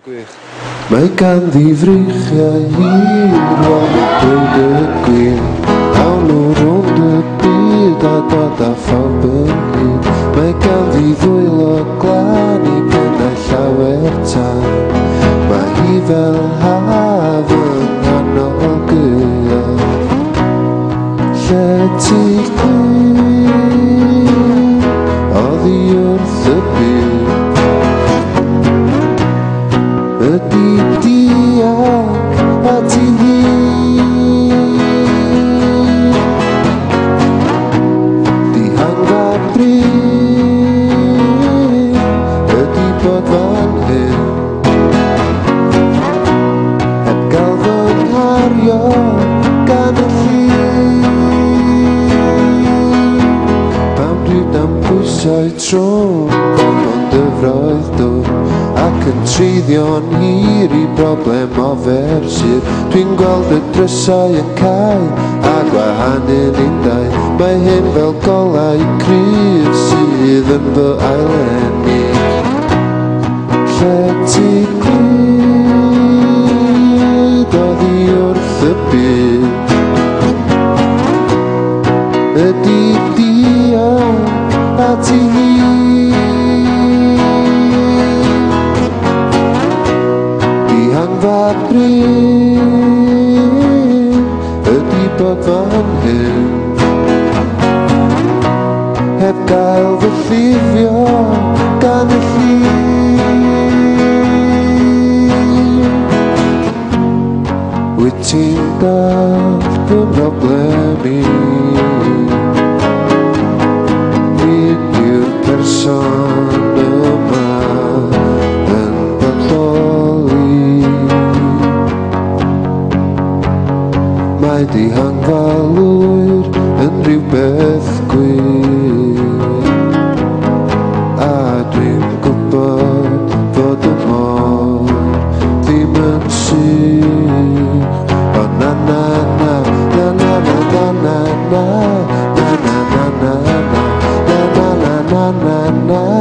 Mae ganddi Breichiau hir o'n dweud y gwir. Awn nhw rownd y byd a dod â phawb ynghyd. Mae ganddi ddwylo glân i pennau llawer tân. Mae hi fel haf yng nghanol Gaea. Lle ti gwir oddi wrth y byd. Ydi dianc a ti hyd. Dihangfa bryd ydi bod fan hyn. Heb gael fy nghario gan y llun. Pam bryd am pwysau trwm gormod dyfroedd dwr. Ac yn treiddio'n hir i broblem o fersir. Dwi'n gweld y drysau yn cael a gwahanol undau. Mae hyn fel golau cryf sydd yn fy aileni. Lle ti glyd oddi wrth y byd. Ydi dianc a ti hyd. Dihangfa bryd ydi bod fan hyn. Heb gael fy llifio gan y llun. Wyt ti'n dallt fy broblem i? Nid yw'r person yma yn bodoli. Mae dihangfa lwyr yn rhywbeth gwir. A dwi'n gwybod fod y môr ddim yn sych. O na na na na na na na na na na na na na na na na na na na.